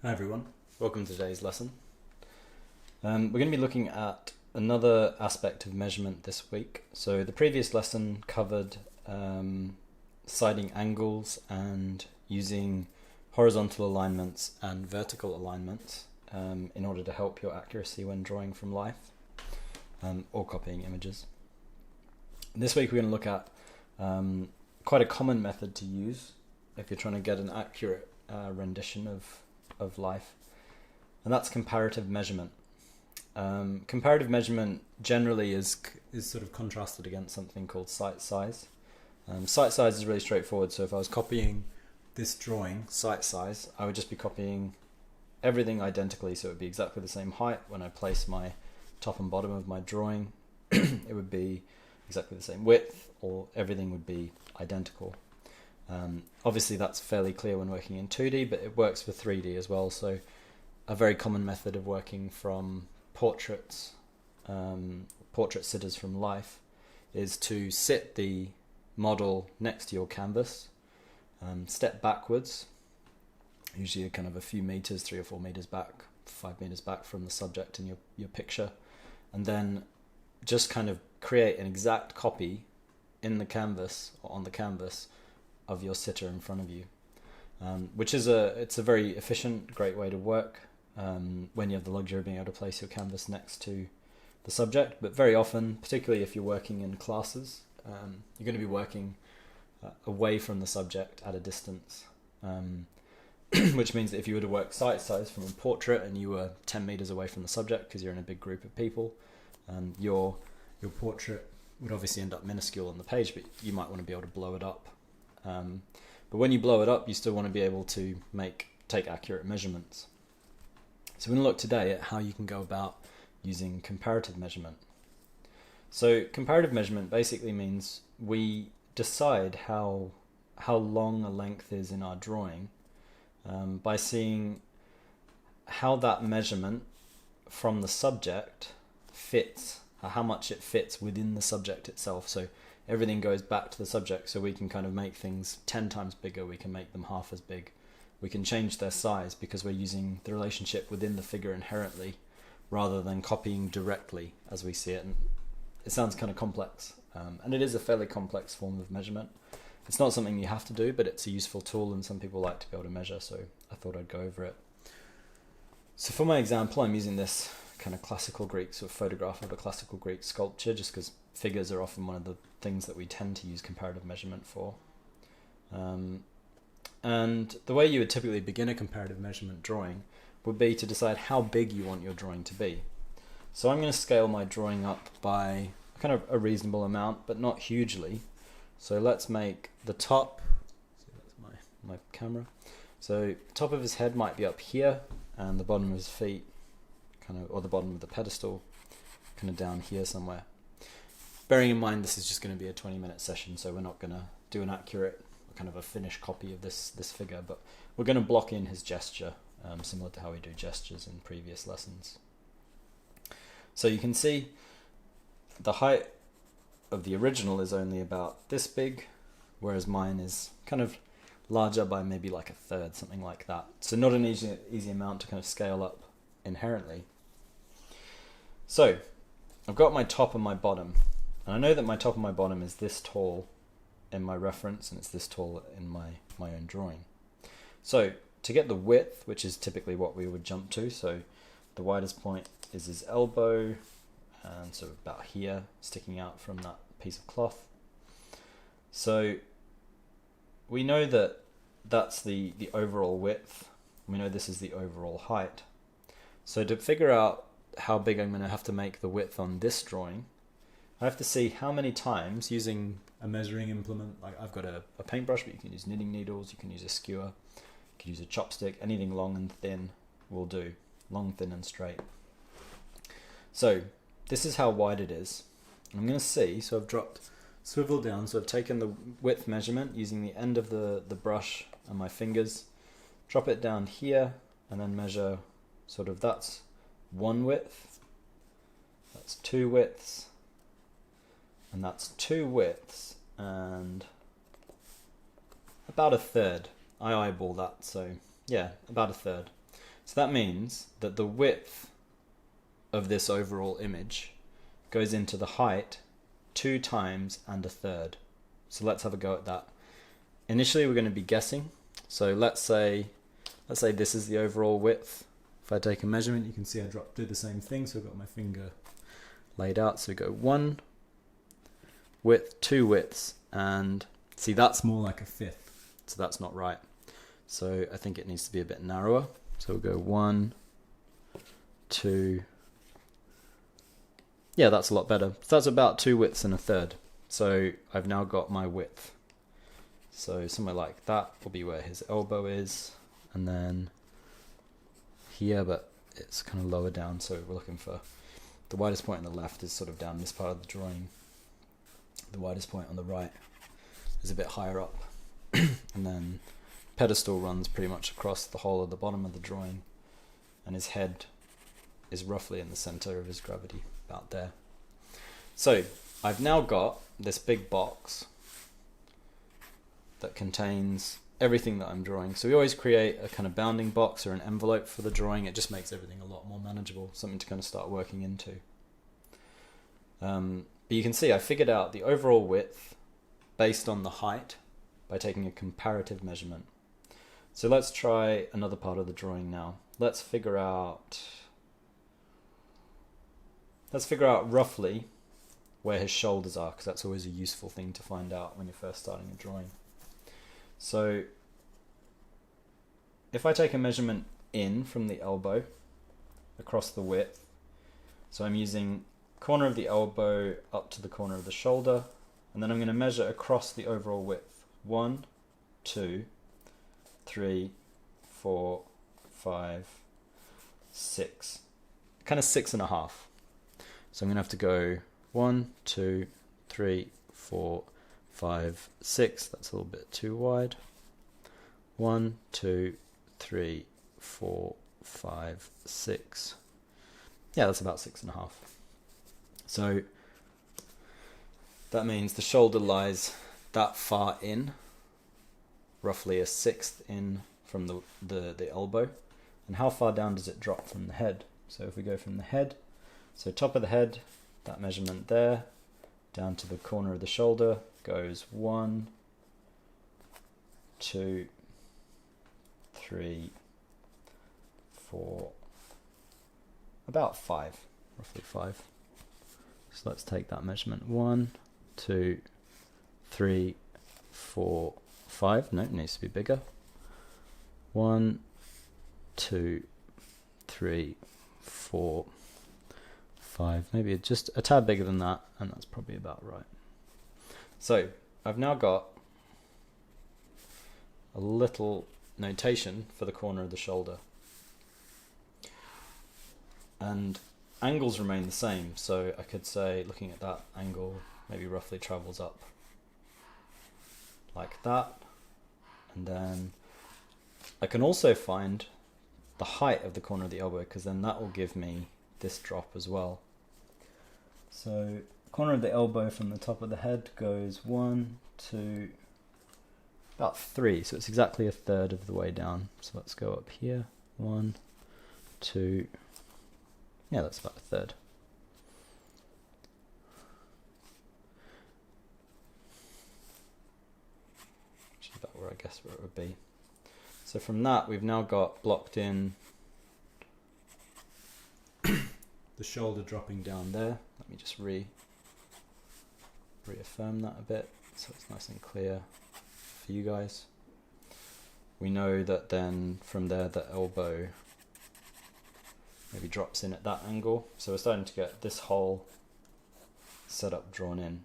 Hi everyone, welcome to today's lesson. We're going to be looking at another aspect of measurement this week. So the previous lesson covered siding angles and using horizontal alignments and vertical alignments in order to help your accuracy when drawing from life or copying images. This week we're going to look at quite a common method to use if you're trying to get an accurate rendition of life, and that's comparative measurement. Comparative measurement generally is sort of contrasted against something called sight size. Sight size is really straightforward, so if I was copying this drawing, sight size, I would just be copying everything identically, so it would be exactly the same height. When I place my top and bottom of my drawing, it would be exactly the same width, or everything would be identical. Obviously that's fairly clear when working in 2D, but it works for 3D as well. So a very common method of working from portraits, portrait sitters from life, is to sit the model next to your canvas, step backwards, usually kind of a few meters, 3 or 4 meters back, 5 meters back from the subject in your picture, and then just kind of create an exact copy in the canvas or on the canvas of your sitter in front of you, which is it's a very efficient, great way to work when you have the luxury of being able to place your canvas next to the subject. But very often, particularly if you're working in classes, you're going to be working away from the subject at a distance, which means that if you were to work sight size from a portrait and you were 10 meters away from the subject because you're in a big group of people, your portrait would obviously end up minuscule on the page, but you might want to be able to blow it up. But when you blow it up, you still want to be able to take accurate measurements. So we're going to look today at how you can go about using comparative measurement. So comparative measurement basically means we decide how long a length is in our drawing by seeing how that measurement from the subject fits, how much it fits within the subject itself. So everything goes back to the subject, so we can kind of make things 10 times bigger, we can make them half as big, we can change their size because we're using the relationship within the figure inherently rather than copying directly as we see it. And it sounds kind of complex, and it is a fairly complex form of measurement. It's not something you have to do, but it's a useful tool, and some people like to be able to measure, so I thought I'd go over it. So for my example, I'm using this kind of classical Greek, sort of photograph of a classical Greek sculpture, just because figures are often one of the things that we tend to use comparative measurement for. And the way you would typically begin a comparative measurement drawing would be to decide how big you want your drawing to be. So I'm going to scale my drawing up by kind of a reasonable amount, but not hugely. So let's make the top, so that's my camera. So the top of his head might be up here, and the bottom of his feet, or the bottom of the pedestal, kind of down here somewhere. Bearing in mind this is just going to be a 20-minute session, so we're not going to do an accurate, kind of a finished copy of this figure, but we're going to block in his gesture, similar to how we do gestures in previous lessons. So you can see the height of the original is only about this big, whereas mine is kind of larger by maybe like a third, something like that. So not an easy amount to kind of scale up inherently. So I've got my top and my bottom, and I know that my top and my bottom is this tall in my reference, and it's this tall in my own drawing. So to get the width, which is typically what we would jump to, so the widest point is his elbow, and so about here, sticking out from that piece of cloth. So we know that that's the overall width. We know this is the overall height. So to figure out how big I'm going to have to make the width on this drawing, I have to see how many times, using a measuring implement, like I've got a paintbrush, but you can use knitting needles, you can use a skewer, you can use a chopstick, anything long and thin will do, long, thin and straight. So this is how wide it is. I'm going to see, so I've dropped swivel down, so I've taken the width measurement using the end of the brush and my fingers, drop it down here, and then measure sort of, that's one width, that's two widths, and that's two widths, and about a third. I eyeball that, so yeah, about a third. So that means that the width of this overall image goes into the height 2 times and a third. So let's have a go at that. Initially we're going to be guessing. So let's say this is the overall width. If I take a measurement, you can see I do the same thing. So I've got my finger laid out. So we go 1 width, 2 widths, and see that's more like a fifth. So that's not right. So I think it needs to be a bit narrower. So we'll go 1, 2. Yeah, that's a lot better. So that's about 2 widths and a third. So I've now got my width. So somewhere like that will be where his elbow is, and then here, but it's kind of lower down, so we're looking for the widest point on the left is sort of down this part of the drawing. The widest point on the right is a bit higher up. And then pedestal runs pretty much across the whole of the bottom of the drawing, and his head is roughly in the center of his gravity, about there. So I've now got this big box that contains everything that I'm drawing. So we always create a kind of bounding box or an envelope for the drawing. It just makes everything a lot more manageable, something to kind of start working into. But you can see I figured out the overall width based on the height by taking a comparative measurement. So let's try another part of the drawing now. Let's figure out roughly where his shoulders are, because that's always a useful thing to find out when you're first starting a drawing. So if I take a measurement in from the elbow across the width, so I'm using corner of the elbow up to the corner of the shoulder, and then I'm going to measure across the overall width. 1, 2, 3, 4, 5, 6, kind of 6.5. So I'm going to have to go 1, 2, 3, 4, 5, 6. That's a little bit too wide. 1, 2, 3, 4, 5, 6. Yeah, that's about 6.5. So that means the shoulder lies that far in, roughly a sixth in from the elbow. And how far down does it drop from the head? So if we go from the head, so top of the head, that measurement there, down to the corner of the shoulder goes 1, 2, 3, 4, about 5, roughly 5. So let's take that measurement. 1, 2, 3, 4, 5. No, it needs to be bigger. 1, 2, 3, 4, 5. Maybe just a tad bigger than that, and that's probably about right. So I've now got a little notation for the corner of the shoulder. And angles remain the same, so I could say, looking at that angle, maybe roughly travels up like that. And then I can also find the height of the corner of the elbow, because then that will give me this drop as well. So corner of the elbow from the top of the head goes 1, 2, about 3, so it's exactly a third of the way down. So let's go up here, 1, 2, yeah, that's about a third. Which is about where I guess where it would be. So from that we've now got blocked in the shoulder dropping down there. Let me just reaffirm that a bit so it's nice and clear for you guys. We know that then from there the elbow maybe drops in at that angle, so we're starting to get this whole setup drawn in.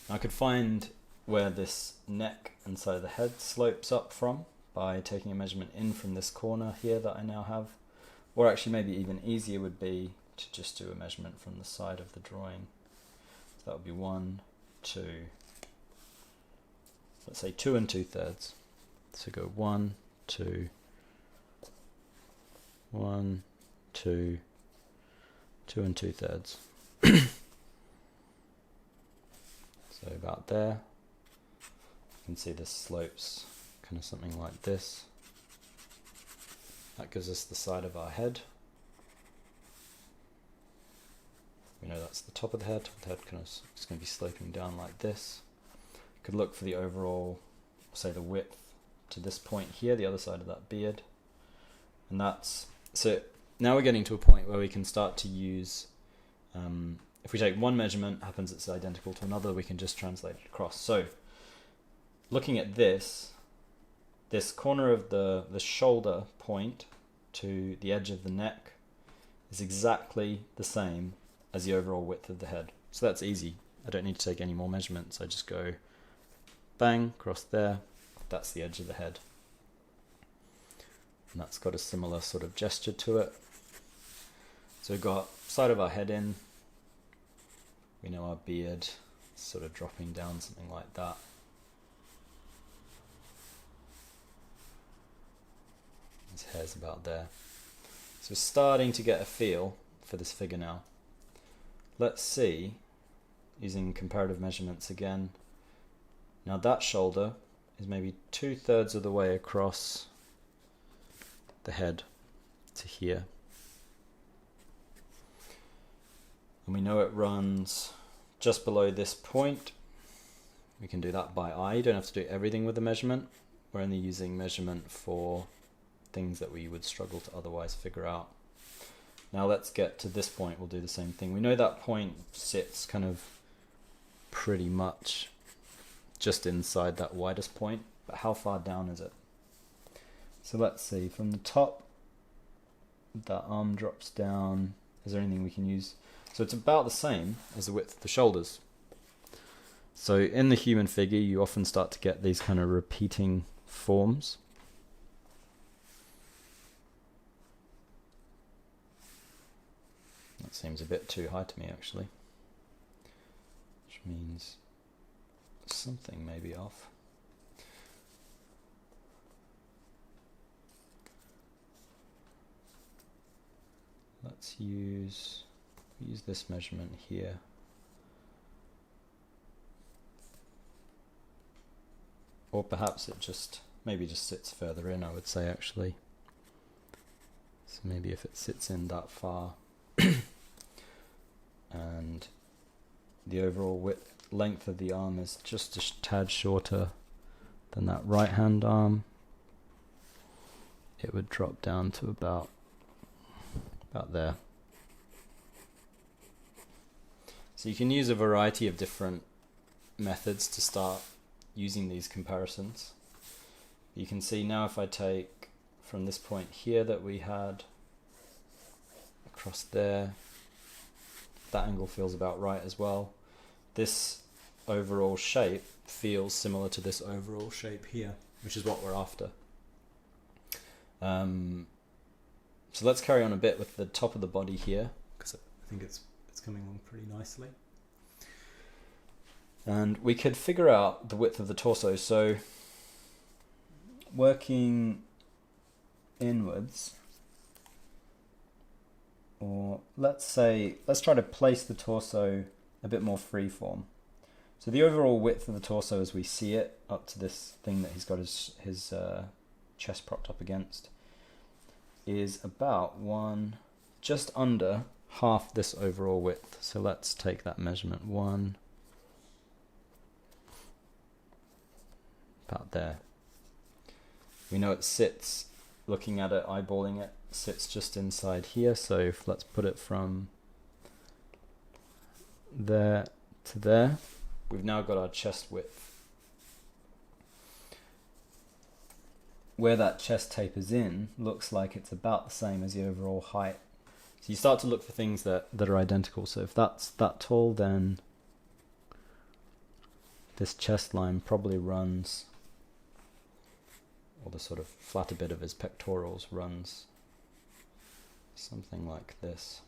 Now I could find where this neck and side of the head slopes up from by taking a measurement in from this corner here that I now have, or actually maybe even easier would be to just do a measurement from the side of the drawing. So that would be 1, 2, let's say 2 2/3. So go 1, 2, 1, 2, 2 2/3. So about there. You can see this slopes kind of something like this. That gives us the side of our head. We know that's the top of the head. The head kind of is going to be sloping down like this. Could look for the overall, say the width to this point here, the other side of that beard. And that's, so now we're getting to a point where we can start to use, if we take one measurement, happens it's identical to another, we can just translate it across. So looking at this corner of the shoulder point to the edge of the neck is exactly the same as the overall width of the head. So that's easy. I don't need to take any more measurements. I just go bang, across there. That's the edge of the head. And that's got a similar sort of gesture to it. So we've got side of our head in. We know our beard sort of dropping down, something like that. His hair's about there. So we're starting to get a feel for this figure now. Let's see, using comparative measurements again. Now that shoulder is maybe 2/3 of the way across the head to here. And we know it runs just below this point. We can do that by eye. You don't have to do everything with the measurement. We're only using measurement for things that we would struggle to otherwise figure out. Now let's get to this point. We'll do the same thing. We know that point sits kind of pretty much just inside that widest point, but how far down is it? So let's see, from the top, that arm drops down. Is there anything we can use? So it's about the same as the width of the shoulders. So in the human figure, you often start to get these kind of repeating forms. That seems a bit too high to me, actually, which means something may be off. Let's use this measurement here. Or perhaps it maybe just sits further in, I would say, actually. So maybe if it sits in that far, and the overall length of the arm is just a tad shorter than that right hand arm, it would drop down to about there. So you can use a variety of different methods to start using these comparisons. You can see now, if I take from this point here that we had across there, that angle feels about right as well. This overall shape feels similar to this overall shape here, which is what we're after. So let's carry on a bit with the top of the body here, because I think it's coming along pretty nicely. And we could figure out the width of the torso. So working inwards, or let's try to place the torso a bit more freeform. So the overall width of the torso as we see it, up to this thing that he's got his chest propped up against, is about just under half this overall width. So let's take that measurement, about there. We know it sits, looking at it, eyeballing it, sits just inside here. So let's put it from there to there. We've now got our chest width. Where that chest tapers in looks like it's about the same as the overall height. So you start to look for things that are identical. So if that's that tall, then this chest line probably runs, or the sort of flatter bit of his pectorals runs something like this.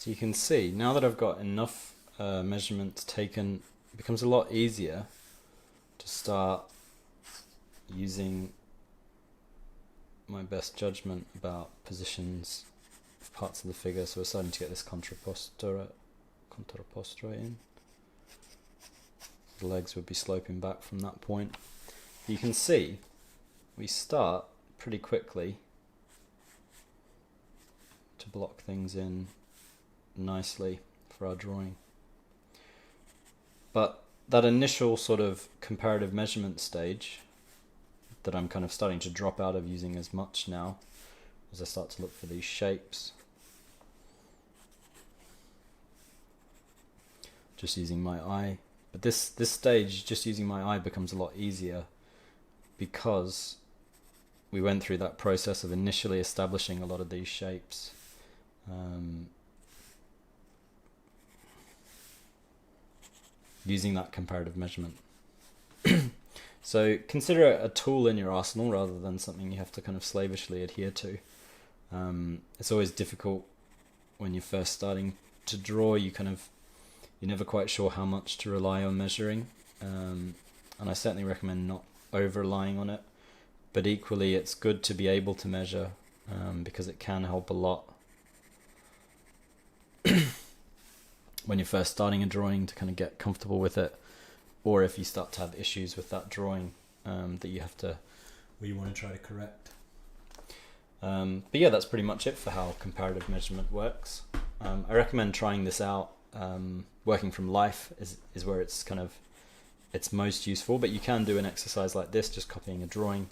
So you can see, now that I've got enough measurements taken, it becomes a lot easier to start using my best judgment about positions of parts of the figure. So we're starting to get this contrappostura in. The legs would be sloping back from that point. You can see we start pretty quickly to block things in nicely for our drawing. But that initial sort of comparative measurement stage that I'm kind of starting to drop out of using as much now, as I start to look for these shapes, just using my eye. But this stage, just using my eye, becomes a lot easier because we went through that process of initially establishing a lot of these shapes. Using that comparative measurement. So consider it a tool in your arsenal rather than something you have to kind of slavishly adhere to. It's always difficult when you're first starting to draw. You're never quite sure how much to rely on measuring, and I certainly recommend not over-relying on it, but equally it's good to be able to measure, because it can help a lot when you're first starting a drawing to kind of get comfortable with it, or if you start to have issues with that drawing that you want to try to correct. But yeah, that's pretty much it for how comparative measurement works. I recommend trying this out. Working from life is where it's most useful, but you can do an exercise like this, just copying a drawing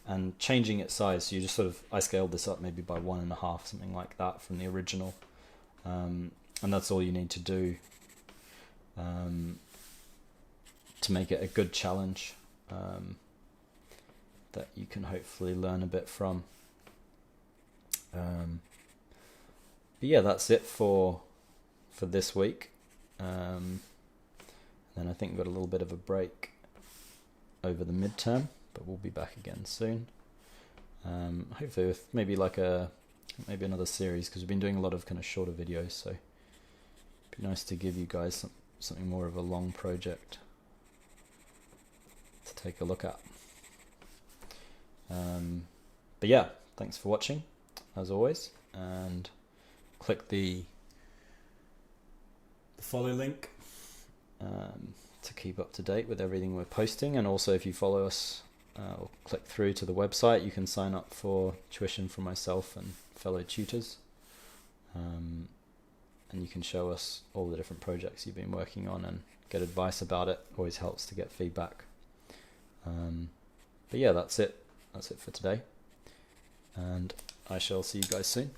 and changing its size. So you just I scaled this up maybe by 1.5, something like that, from the original. And that's all you need to do to make it a good challenge that you can hopefully learn a bit from. But yeah, that's it for this week. And then I think we've got a little bit of a break over the midterm, but we'll be back again soon. Hopefully with maybe maybe another series, because we've been doing a lot of kind of shorter videos, so it'd be nice to give you guys something more of a long project to take a look at. But yeah, thanks for watching as always, and click the follow link to keep up to date with everything we're posting. And also, if you follow us or click through to the website, you can sign up for tuition from myself and fellow tutors, and you can show us all the different projects you've been working on and get advice about it. Always helps to get feedback. But yeah, that's it for today, and I shall see you guys soon.